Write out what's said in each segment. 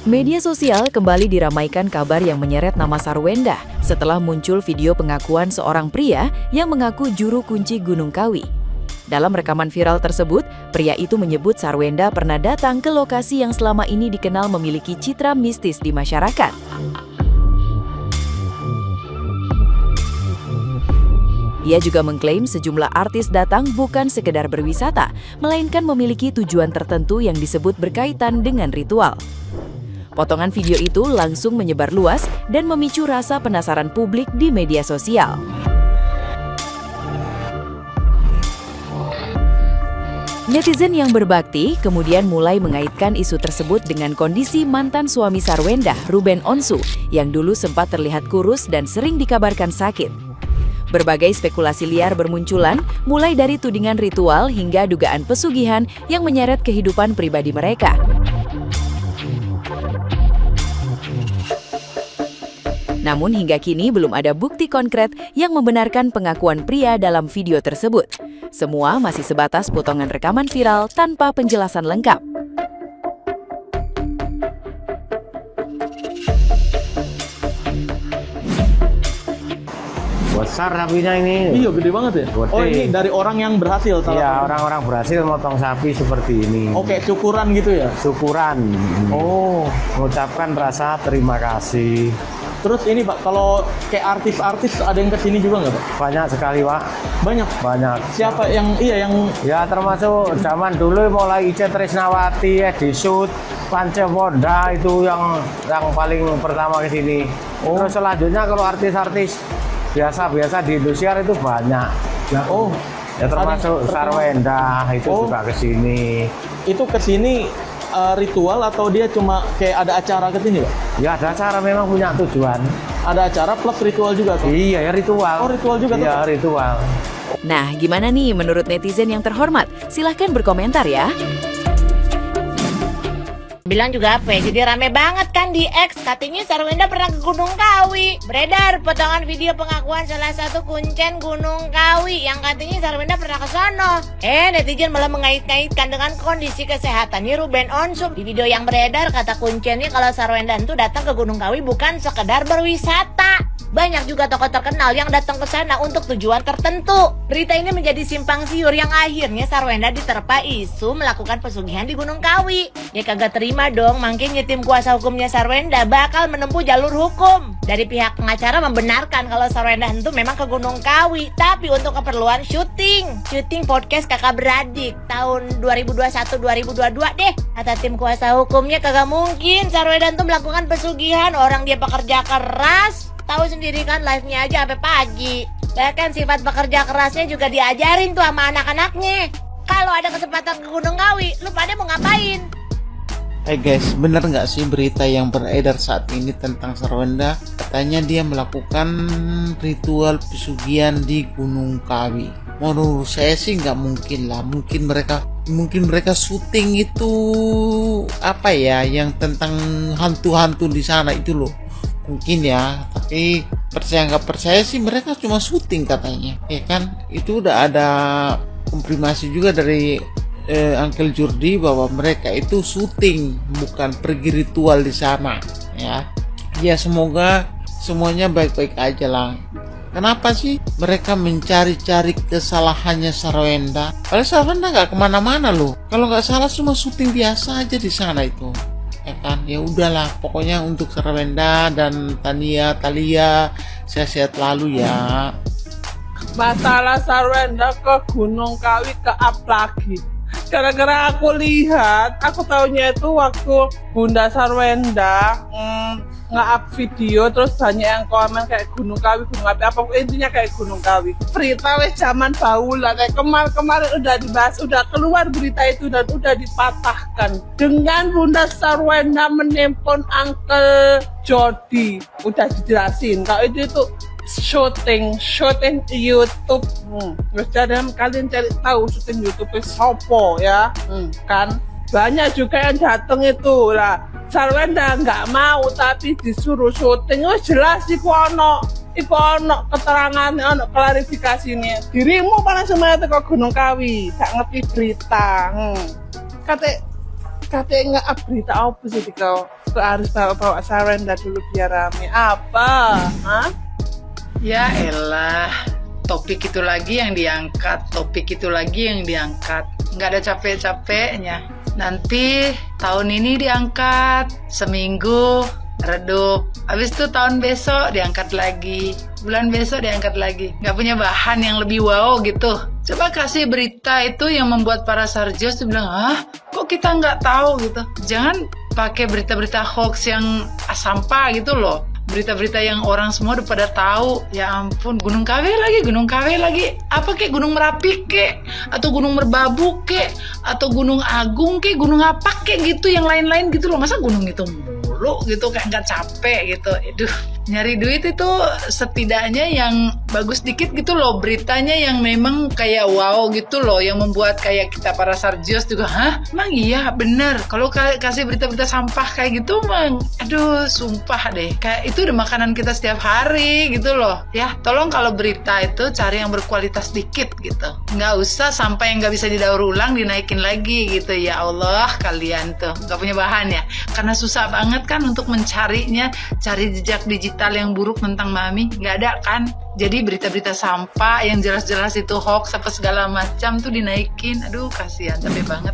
Media sosial kembali diramaikan kabar yang menyeret nama Sarwenda setelah muncul video pengakuan seorang pria yang mengaku juru kunci Gunung Kawi. Dalam rekaman viral tersebut, pria itu menyebut Sarwenda pernah datang ke lokasi yang selama ini dikenal memiliki citra mistis di masyarakat. Ia juga mengklaim sejumlah artis datang bukan sekedar berwisata, melainkan memiliki tujuan tertentu yang disebut berkaitan dengan ritual. Potongan video itu langsung menyebar luas dan memicu rasa penasaran publik di media sosial. Netizen yang berbakti kemudian mulai mengaitkan isu tersebut dengan kondisi mantan suami Sarwenda, Ruben Onsu, yang dulu sempat terlihat kurus dan sering dikabarkan sakit. Berbagai spekulasi liar bermunculan, mulai dari tudingan ritual hingga dugaan pesugihan yang menyeret kehidupan pribadi mereka. Namun hingga kini belum ada bukti konkret yang membenarkan pengakuan pria dalam video tersebut. Semua masih sebatas potongan rekaman viral tanpa penjelasan lengkap. Besar sapinya ini. Iya, gede banget ya? Gede. Oh, ini dari orang yang berhasil? Iya, orang-orang berhasil motong sapi seperti ini. Oke, syukuran gitu ya? Syukuran. Oh. Mengucapkan rasa terima kasih. Terus ini Pak, kalau kayak artis-artis ada yang kesini juga nggak Pak? Banyak sekali, Pak. Banyak? Banyak. Siapa yang, Ya, termasuk zaman dulu mulai Ica Trisnawati, Edi Sud, Pance Ponda, itu yang paling pertama ke sini. Oh. Terus selanjutnya kalau artis-artis biasa-biasa di Indosiar itu banyak. Ya, oh. Ya termasuk Sarwenda itu juga ke sini. Itu ke sini ritual atau dia cuma kayak ada acara ke sini, Pak? Ya ada acara, memang punya tujuan. Ada acara plus ritual juga tuh? Iya, ya ritual. Oh, ritual juga tuh? Iya, ritual. Nah, gimana nih menurut netizen yang terhormat? Silahkan berkomentar ya. Bilang juga apa ya, jadi rame banget kan di X. Katanya Sarwenda pernah ke Gunung Kawi. Beredar potongan video pengakuan salah satu kuncen Gunung Kawi yang katanya Sarwenda pernah ke sono. Netizen malah mengait-ngaitkan dengan kondisi kesehatannya Ruben Onsu. Di video yang beredar kata kuncennya kalau Sarwenda itu datang ke Gunung Kawi bukan sekedar berwisata. Banyak juga tokoh terkenal yang datang ke sana untuk tujuan tertentu. Berita ini menjadi simpang siur yang akhirnya Sarwenda diterpa isu melakukan pesugihan di Gunung Kawi. Ya kagak terima dong, makanya tim kuasa hukumnya Sarwenda bakal menempuh jalur hukum. Dari pihak pengacara membenarkan kalau Sarwenda itu memang ke Gunung Kawi, tapi untuk keperluan syuting podcast kakak beradik tahun 2021-2022 deh. Kata tim kuasa hukumnya kagak mungkin Sarwenda itu melakukan pesugihan, orang dia pekerja keras. Tahu sendiri kan live-nya aja sampai pagi. Bahkan sifat pekerja kerasnya juga diajarin tuh sama anak-anaknya. Kalau ada kesempatan ke Gunung Kawi, lu pada mau ngapain? Hai guys, bener nggak sih berita yang beredar saat ini tentang Sarwenda? Katanya dia melakukan ritual pesugihan di Gunung Kawi. Menurut saya sih nggak mungkin lah. Mungkin mereka syuting itu apa ya, yang tentang hantu-hantu di sana itu loh. Mungkin ya, tapi percaya nggak percaya sih mereka cuma syuting katanya, ya kan? Itu udah ada konfirmasi juga dari Uncle Jordi bahwa mereka itu syuting, bukan pergi ritual di sana, ya. Ya semoga semuanya baik-baik aja lah. Kenapa sih mereka mencari-cari kesalahannya Sarwenda? Padahal Sarwenda nggak kemana-mana loh. Kalau nggak salah cuma syuting biasa aja di sana itu. Ya kan, ya udahlah, pokoknya untuk Sarwenda dan Talia sehat-sehat lalu ya. Masalah Sarwenda ke Gunung Kawi ke up lagi. Gara-gara aku lihat, aku taunya itu waktu Bunda Sarwenda nge-up video, terus banyak yang komen kayak Gunung Kawi, apa intinya kayak Gunung Kawi. Berita wes zaman baula, kayak kemarin udah dibahas, udah keluar berita itu dan udah dipatahkan. Dengan Bunda Sarwenda menelpon Uncle Jordi, udah dijelasin kalau itu syuting YouTube. Jadi kalian cari tahu syuting YouTube sopo ya, kan banyak juga yang datang itu lah. Sarwenda nggak mau tapi disuruh syuting. Oh jelas iku ono keterangan, ono klarifikasi ini. Dirimu paling semuanya ke Gunung Kawi, gak ngerti berita. Kate nggak berita apa sih kau? Aku harus bawa Sarwenda dulu biar rame. Apa? Hah? Ya elah, topik itu lagi yang diangkat, nggak ada capek-capeknya. Nanti tahun ini diangkat, seminggu redup, habis itu tahun besok diangkat lagi, bulan besok diangkat lagi. Nggak punya bahan yang lebih wow gitu. Coba kasih berita itu yang membuat para sarjos tuh bilang, kok kita nggak tahu gitu. Jangan pakai berita-berita hoax yang sampah gitu loh. Berita-berita yang orang semua udah pada tahu. Ya ampun, Gunung KW lagi. Apa kek, Gunung Merapi kek, atau Gunung Merbabu kek, atau Gunung Agung kek, gunung apa kek gitu, yang lain-lain gitu loh. Masa gunung itu mulu gitu, kayak nggak capek gitu. Aduh, nyari duit itu setidaknya yang bagus dikit gitu loh, beritanya yang memang kayak wow gitu loh, yang membuat kayak kita para sarjos juga, emang iya bener. Kalau kasih berita-berita sampah kayak gitu emang, aduh sumpah deh, kayak itu udah makanan kita setiap hari gitu loh. Ya tolong kalau berita itu cari yang berkualitas dikit gitu, nggak usah sampai yang nggak bisa didaur ulang dinaikin lagi gitu. Ya Allah, kalian tuh nggak punya bahan ya, karena susah banget kan untuk mencarinya, cari jejak digital yang buruk tentang Mami, nggak ada kan. Jadi berita-berita sampah yang jelas-jelas itu hoax apa segala macam tuh dinaikin. Aduh kasihan, capek banget.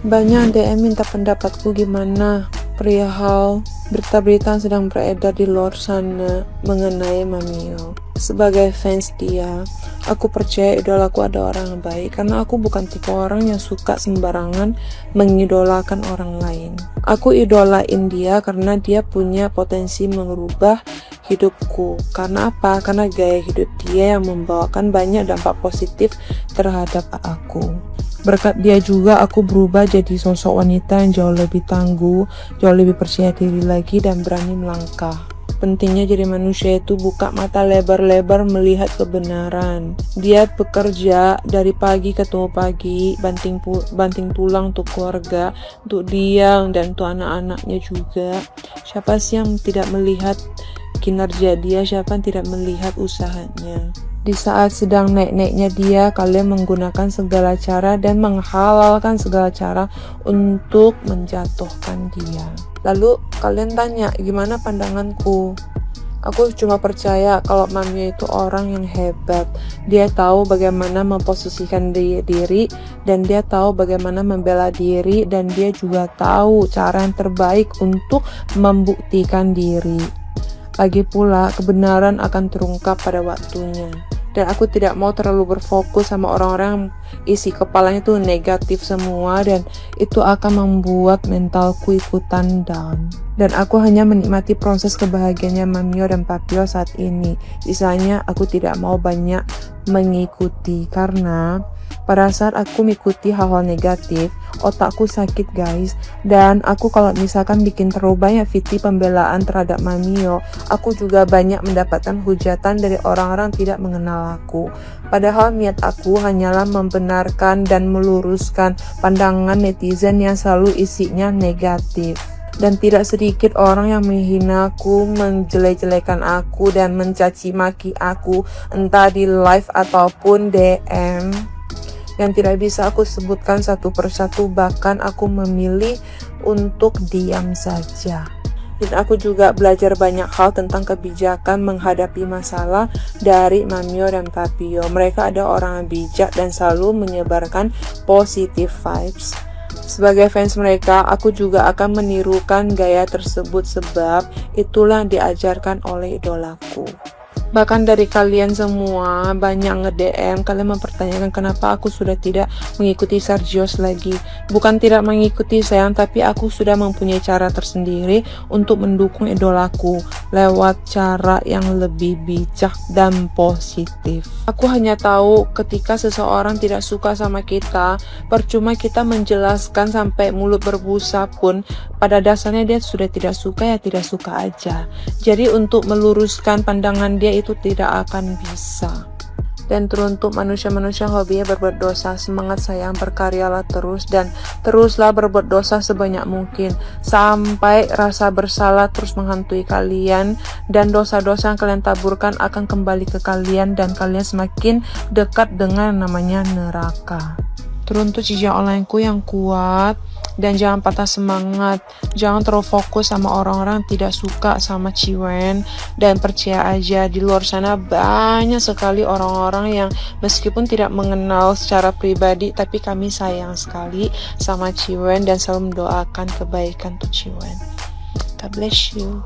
Banyak DM minta pendapatku gimana perihal berita-berita yang sedang beredar di luar sana mengenai Mamio. Sebagai fans dia, aku percaya idolaku ada orang baik, karena aku bukan tipe orang yang suka sembarangan mengidolakan orang lain. Aku idolain dia karena dia punya potensi merubah hidupku. Karena apa? Karena gaya hidup dia yang membawakan banyak dampak positif terhadap aku. Berkat dia juga aku berubah jadi sosok wanita yang jauh lebih tangguh, jauh lebih percaya diri lagi, dan berani melangkah. Pentingnya jadi manusia itu buka mata lebar-lebar melihat kebenaran. Dia bekerja dari pagi ketemu pagi, banting tulang untuk keluarga, untuk dia dan untuk anak-anaknya juga. Siapa sih yang tidak melihat kinerja dia? Siapa yang tidak melihat usahanya? Di saat sedang naik-naiknya dia, kalian menggunakan segala cara dan menghalalkan segala cara untuk menjatuhkan dia. Lalu kalian tanya, gimana pandanganku? Aku cuma percaya kalau Mami itu orang yang hebat. Dia tahu bagaimana memposisikan diri, dan dia tahu bagaimana membela diri, dan dia juga tahu cara yang terbaik untuk membuktikan diri. Lagi pula, kebenaran akan terungkap pada waktunya. Dan aku tidak mau terlalu berfokus sama orang-orang yang isi kepalanya tuh negatif semua, dan itu akan membuat mentalku ikutan down. Dan aku hanya menikmati proses kebahagiaannya Mamio dan Papio saat ini. Sisanya aku tidak mau banyak mengikuti, karena pada saat aku mengikuti hal-hal negatif, otakku sakit guys. Dan aku kalau misalkan bikin terlalu banyak video pembelaan terhadap Mamio, aku juga banyak mendapatkan hujatan dari orang-orang tidak mengenal aku. Padahal niat aku hanyalah membenarkan dan meluruskan pandangan netizen yang selalu isinya negatif. Dan tidak sedikit orang yang menghinaku, menjelek-jelekan aku, dan mencaci maki aku, entah di live ataupun DM, yang tidak bisa aku sebutkan satu persatu. Bahkan aku memilih untuk diam saja. Dan aku juga belajar banyak hal tentang kebijakan menghadapi masalah dari Mamio dan Papio. Mereka ada orang yang bijak dan selalu menyebarkan positive vibes. Sebagai fans mereka, aku juga akan menirukan gaya tersebut, sebab itulah yang diajarkan oleh idolaku. Bahkan dari kalian semua banyak nge-DM, kalian mempertanyakan kenapa aku sudah tidak mengikuti Sarjos lagi. Bukan tidak mengikuti sayang, tapi aku sudah mempunyai cara tersendiri untuk mendukung idolaku lewat cara yang lebih bijak dan positif. Aku hanya tahu ketika seseorang tidak suka sama kita, percuma kita menjelaskan sampai mulut berbusa pun, pada dasarnya dia sudah tidak suka, ya tidak suka aja. Jadi untuk meluruskan pandangan dia itu tidak akan bisa. Dan teruntuk manusia-manusia hobinya berbuat dosa, semangat sayang, berkaryalah terus dan teruslah berbuat dosa sebanyak mungkin sampai rasa bersalah terus menghantui kalian, dan dosa-dosa yang kalian taburkan akan kembali ke kalian, dan kalian semakin dekat dengan namanya neraka. Teruntuk jejak onlineku yang kuat, Dan jangan patah semangat, jangan terlalu fokus sama orang-orang tidak suka sama Ciwen. Dan percaya aja, di luar sana banyak sekali orang-orang yang meskipun tidak mengenal secara pribadi, tapi kami sayang sekali sama Ciwen dan selalu mendoakan kebaikan untuk Ciwen. God bless you.